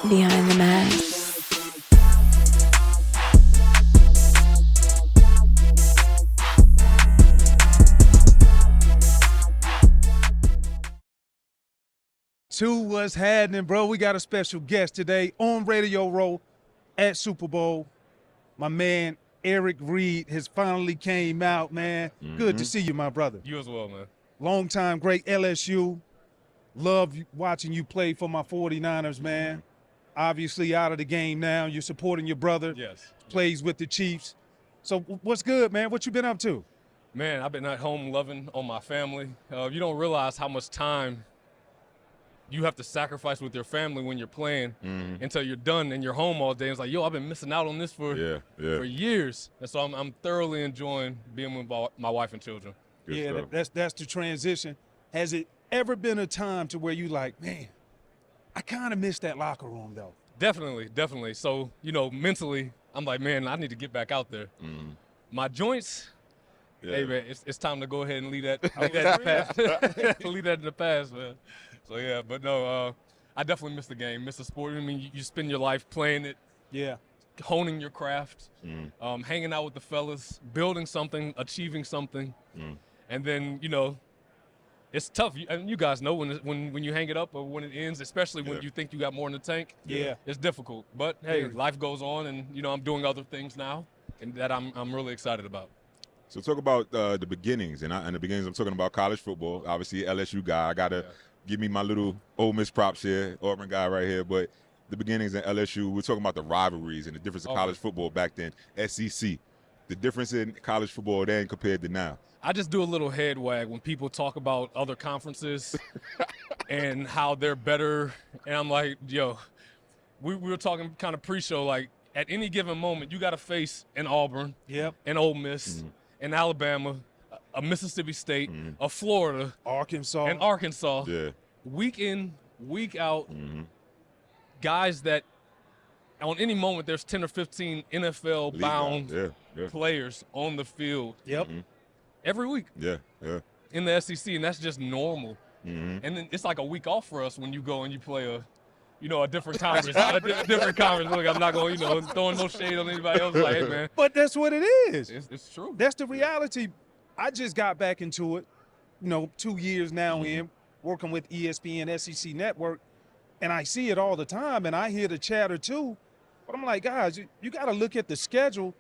Behind the mask. What's happening, bro? We got a special guest today on Radio Row at Super Bowl. My man, Eric Reid, has finally came out, man. Good to see you, my brother. You as well, man. Long time, great LSU. Love watching you play for my 49ers, man. Obviously out of the game now. You're supporting your brother. Yes. Plays with the Chiefs. So what's good, man? What you been up to? Man, I've been at home loving on my family. You don't realize how much time you have to sacrifice with your family when you're playing until you're done and you're home all day. And it's like, yo, I've been missing out on this for years. And so I'm thoroughly enjoying being with my wife and children. Good stuff. That's the transition. Has it ever been a time to where you like, man, I kind of miss that locker room though? Definitely. So, mentally, I'm like, man, I need to get back out there. My joints, hey, man, it's time to go ahead and leave that in the past. Leave that in the past, man. So, yeah, but no, I definitely miss the game, miss the sport. I mean, you spend your life playing it. Yeah. Honing your craft, hanging out with the fellas, building something, achieving something. And then, it's tough. And you guys know when you hang it up or when it ends, especially when you think you got more in the tank. Yeah. It's difficult. But, hey, life goes on, and, I'm doing other things now, and that I'm really excited about. So talk about the beginnings. And the beginnings, I'm talking about college football. Obviously, LSU guy. I got to give me my little Ole Miss props here, Auburn guy right here. But the beginnings in LSU, we're talking about the rivalries and the difference in college football back then. SEC, the difference in college football then compared to now. I just do a little head wag when people talk about other conferences and how they're better. And I'm like, yo, we were talking kind of pre-show, like at any given moment, you got to face an Auburn, an Ole Miss, an Alabama, a Mississippi State, a Florida, Arkansas, week in, week out, guys that on any moment there's 10 or 15 NFL-bound players on the field. Every week. In the SEC, and that's just normal. And then it's like a week off for us when you go and you play a different conference. a different conference. Look, I'm not going, throwing no shade on anybody else. Like, hey, man. But that's what it is. It's true. That's the reality. I just got back into it, 2 years now in, working with ESPN SEC Network, and I see it all the time, and I hear the chatter too. But I'm like, guys, you got to look at the schedule.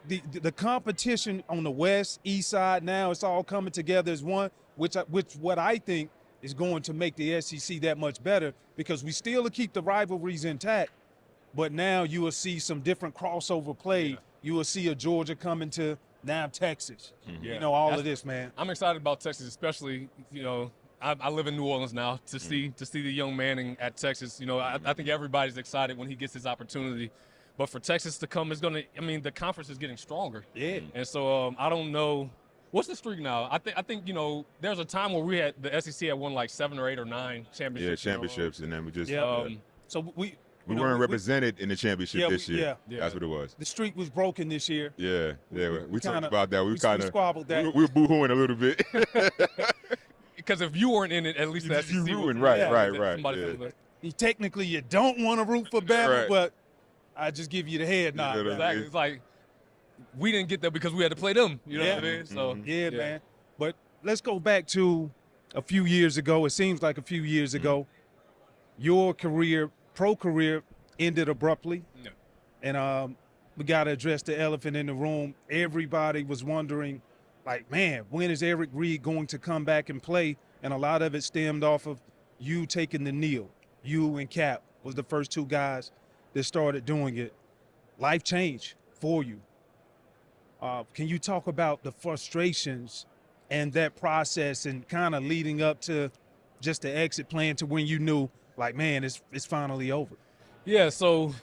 The competition on the west, east side now, it's all coming together as one, which what I think is going to make the SEC that much better, because we still keep the rivalries intact, but now you will see some different crossover play. You will see a Georgia coming to now Texas. All of this, man. I'm excited about Texas, especially, I live in New Orleans now, to see the young man at Texas. I think everybody's excited when he gets his opportunity. But for Texas to come, the conference is getting stronger. And so I don't know. What's the streak now? I think there's a time where the SEC had won like 7 or 8 or 9 championships. Championships, and then we just so we weren't represented in the championship this year. That's what it was. The streak was broken this year. We talked about that. We squabbled that. We were boo-hooing a little bit. Because if you weren't in it, at least the SEC ruined. Right. Technically, you don't want to root for Bama, but I just give you the head nod. Exactly. It's like we didn't get there because we had to play them. You know what I mean? So man. But let's go back to a few years ago. It seems like a few years ago. Your pro career, ended abruptly. And we got to address the elephant in the room. Everybody was wondering, like, man, when is Eric Reid going to come back and play? And a lot of it stemmed off of you taking the kneel. You and Cap was the first 2 guys that started doing it. Life changed for you. Can you talk about the frustrations and that process and kind of leading up to just the exit plan to when you knew, like, man, it's finally over? Yeah, so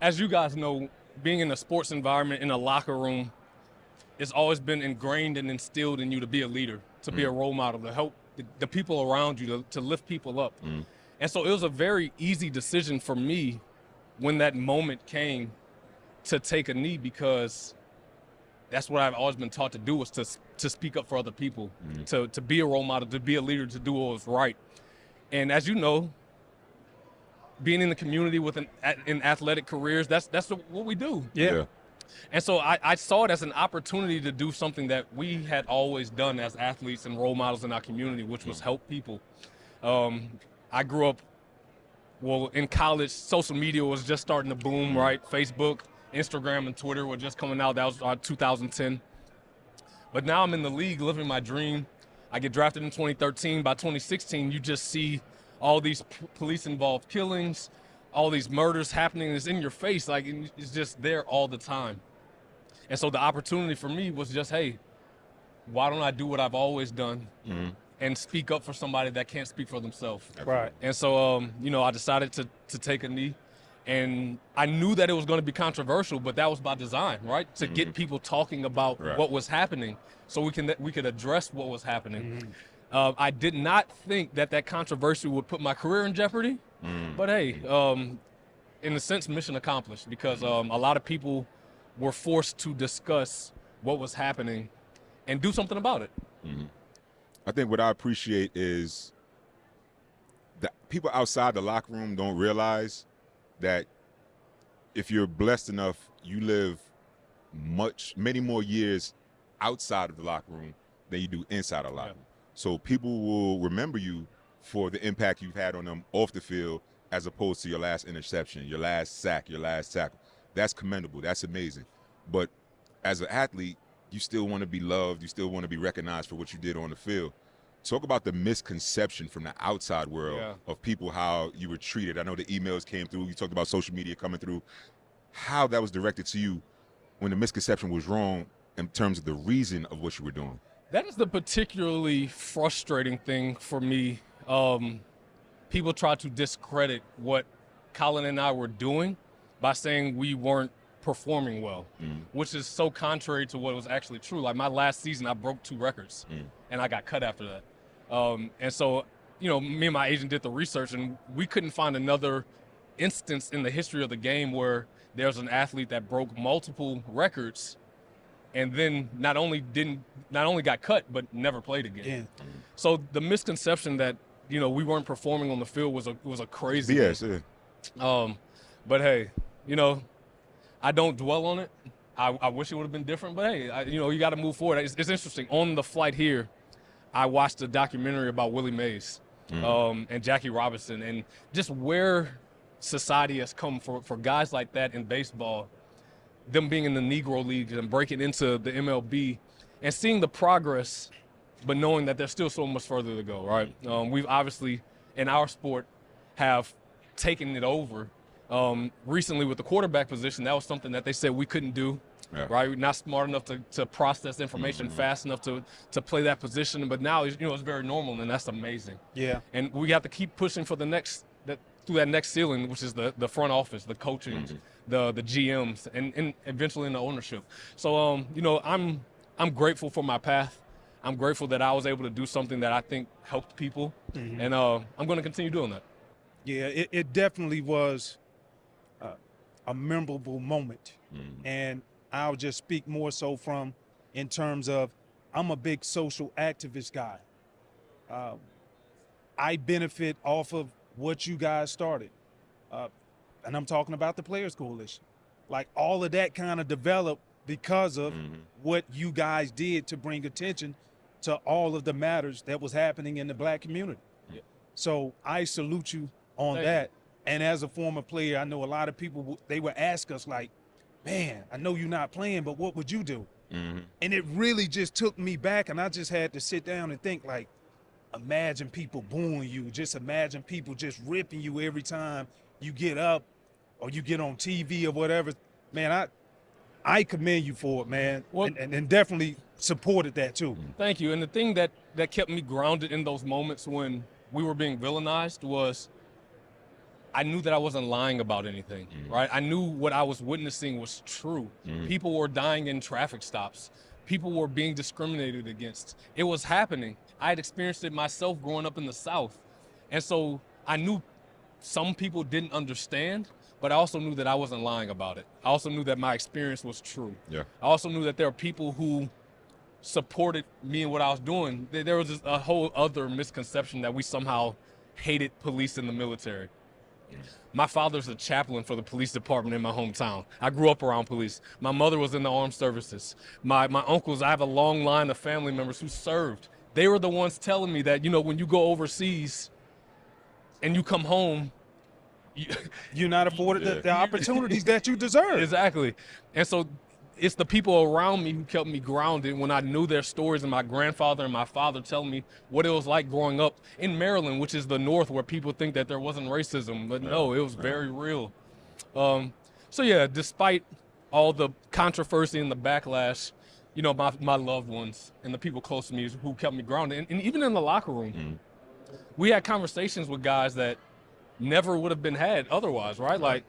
as you guys know, being in a sports environment, in a locker room, it's always been ingrained and instilled in you to be a leader, to be a role model, to help the people around you, to lift people up. And so it was a very easy decision for me when that moment came to take a knee, because that's what I've always been taught to do, was to speak up for other people, to be a role model, to be a leader, to do what was right. And as you know, being in the community in athletic careers, that's what we do. Yeah. And so I saw it as an opportunity to do something that we had always done as athletes and role models in our community, which was help people. I grew up, well, in college, social media was just starting to boom, right? Facebook, Instagram, and Twitter were just coming out. That was 2010. But now I'm in the league living my dream. I get drafted in 2013. By 2016, you just see all these police-involved killings, all these murders happening. It's in your face. Like, it's just there all the time. And so the opportunity for me was just, hey, why don't I do what I've always done and speak up for somebody that can't speak for themselves? Right. And so, you know, I decided to take a knee. And I knew that it was going to be controversial, but that was by design, right? To get people talking about what was happening so we could address what was happening. I did not think that controversy would put my career in jeopardy, but hey, in a sense, mission accomplished, because a lot of people were forced to discuss what was happening and do something about it. I think what I appreciate is that people outside the locker room don't realize that if you're blessed enough, you live many more years outside of the locker room than you do inside the locker room. So people will remember you for the impact you've had on them off the field, as opposed to your last interception, your last sack, your last tackle. That's commendable. That's amazing. But as an athlete, you still want to be loved. You still want to be recognized for what you did on the field. Talk about the misconception from the outside world of people, how you were treated. I know the emails came through. You talked about social media coming through. How that was directed to you when the misconception was wrong in terms of the reason of what you were doing. That is the particularly frustrating thing for me. People try to discredit what Colin and I were doing by saying we weren't performing well, which is so contrary to what was actually true. Like, my last season, I broke 2 records, and I got cut after that. And so, you know, me and my agent did the research, and we couldn't find another instance in the history of the game where there's an athlete that broke multiple records and then not only got cut, but never played again. So the misconception that, you know, we weren't performing on the field was a crazy thing. But hey, you know, I don't dwell on it. I wish it would have been different, but hey, you know, you got to move forward. It's interesting. On the flight here, I watched a documentary about Willie Mays and Jackie Robinson, and just where society has come for guys like that in baseball, them being in the Negro Leagues and breaking into the MLB and seeing the progress, but knowing that there's still so much further to go, right? We've obviously, in our sport, have taken it over. Recently with the quarterback position, that was something that they said we couldn't do, right? We're not smart enough to process information fast enough to play that position, but now, you know, it's very normal, and that's amazing. And we have to keep pushing for through that next ceiling, which is the front office, the coaching, the GMs, and eventually in the ownership. So, you know, I'm grateful for my path. I'm grateful that I was able to do something that I think helped people, and I'm going to continue doing that. Yeah, it definitely was a memorable moment. And I'll just speak more so in terms of, I'm a big social activist guy. I benefit off of what you guys started. And I'm talking about the Players Coalition. Like, all of that kind of developed because of what you guys did to bring attention to all of the matters that was happening in the Black community. So I salute you on that. And as a former player, I know a lot of people, they would ask us like, man, I know you're not playing, but what would you do? And it really just took me back, and I just had to sit down and think, like, imagine people booing you. Just imagine people just ripping you every time you get up or you get on TV or whatever. Man, I commend you for it, man. Well, and definitely supported that too. Thank you. And the thing that kept me grounded in those moments when we were being villainized was I knew that I wasn't lying about anything, right? I knew what I was witnessing was true. People were dying in traffic stops. People were being discriminated against. It was happening. I had experienced it myself growing up in the South. And so I knew some people didn't understand, but I also knew that I wasn't lying about it. I also knew that my experience was true. I also knew that there are people who supported me in what I was doing. There was a whole other misconception that we somehow hated police in the military. My father's a chaplain for the police department in my hometown. I grew up around police. My mother was in the armed services. My uncles, I have a long line of family members who served. They were the ones telling me that, when you go overseas and you come home, you're not afforded the opportunities that you deserve. Exactly. And so it's the people around me who kept me grounded when I knew their stories, and my grandfather and my father telling me what it was like growing up in Maryland, which is the North, where people think that there wasn't racism, but no, it was very real. So yeah, despite all the controversy and the backlash, my loved ones and the people close to me who kept me grounded, and even in the locker room, we had conversations with guys that never would have been had otherwise, right? Like,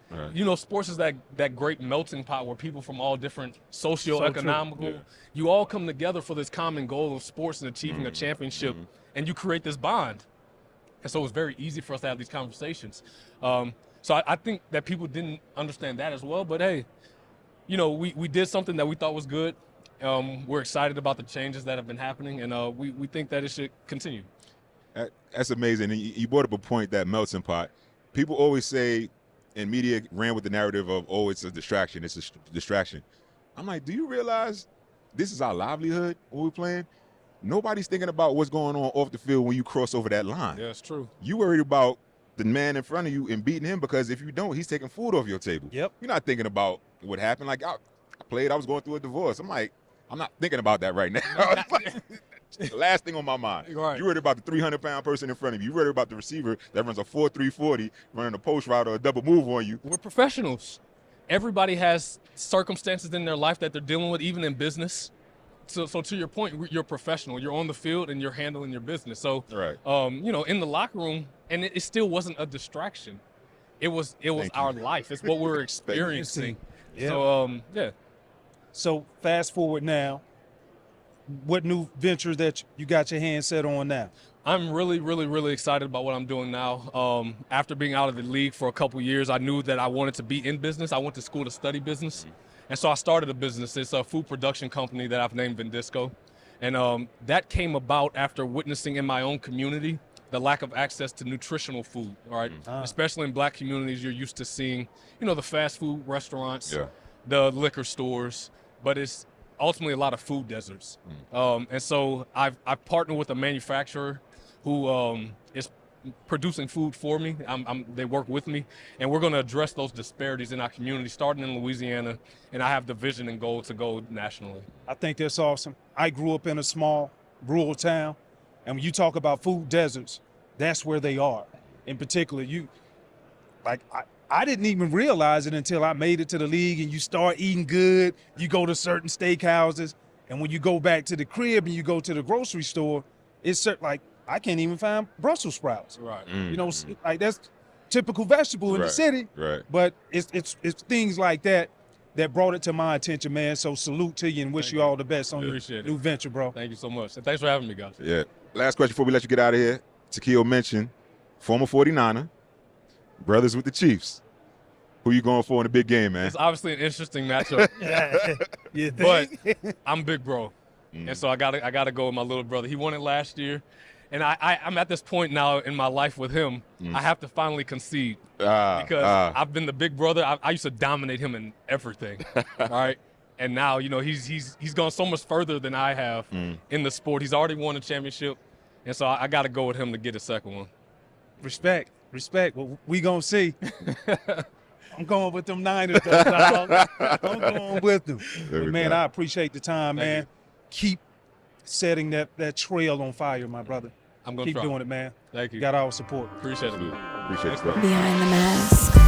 sports is that great melting pot where people from all different socioeconomical, you all come together for this common goal of sports and achieving a championship, and you create this bond. And so it was very easy for us to have these conversations. So I think that people didn't understand that as well, but hey, we did something that we thought was good. We're excited about the changes that have been happening, and we think that it should continue. That's amazing. And you brought up a point, that melting pot. People always say, and media ran with the narrative of, oh, it's a distraction. It's a distraction. I'm like, do you realize this is our livelihood when we're playing? Nobody's thinking about what's going on off the field when you cross over that line. Yeah, it's true. You worried about the man in front of you and beating him, because if you don't, he's taking food off your table. Yep. You're not thinking about what happened. Like, I was going through a divorce. I'm like, I'm not thinking about that right now. The last thing on my mind. Right. You worried about the 300-pound person in front of you. You worried about the receiver that runs a 4.3 40, running a post route or a double move on you. We're professionals. Everybody has circumstances in their life that they're dealing with, even in business. So to your point, you're a professional. You're on the field and you're handling your business. So, in the locker room, and it still wasn't a distraction. It was our life. It's what we're experiencing. Yeah. So, So fast forward now. What new ventures that you got your hand set on now? I'm really, really, really excited about what I'm doing now. After being out of the league for a couple years, I knew that I wanted to be in business. I went to school to study business. And so I started a business. It's a food production company that I've named Vendisco. And that came about after witnessing in my own community the lack of access to nutritional food, right? Especially in black communities, you're used to seeing, the fast food restaurants, the liquor stores, but it's ultimately a lot of food deserts. And so I've partnered with a manufacturer who is producing food for me. They work with me, and we're going to address those disparities in our community, starting in Louisiana, and I have the vision and goal to go nationally. I think that's awesome. I grew up in a small rural town, and when you talk about food deserts, that's where they are. In particular, I didn't even realize it until I made it to the league, and you start eating good. You go to certain steakhouses, and when you go back to the crib and you go to the grocery store, it's like I can't even find Brussels sprouts. Right. Like that's typical vegetable in the city. Right. But it's things like that brought it to my attention, man. So salute to you and wish you all the best on your new venture, bro. Thank you so much. And thanks for having me, guys. Yeah. Last question before we let you get out of here. Takeo mentioned former 49er, brothers with the Chiefs. Who you going for in the big game, man? It's obviously an interesting matchup. But I'm big bro. And so I gotta go with my little brother. He won it last year. And I'm at this point now in my life with him, I have to finally concede. Because I've been the big brother. I used to dominate him in everything. All right. And now, he's gone so much further than I have in the sport. He's already won a championship. And so I got to go with him to get a second one. Respect. Well, we gonna see. I'm going with them Niners, though, dog. I'm going with them. But, man, I appreciate the time, man. Keep setting that trail on fire, my brother. I'm going to keep doing it, man. Thank you. Got our support. Appreciate it. Appreciate it, bro. Behind the mask.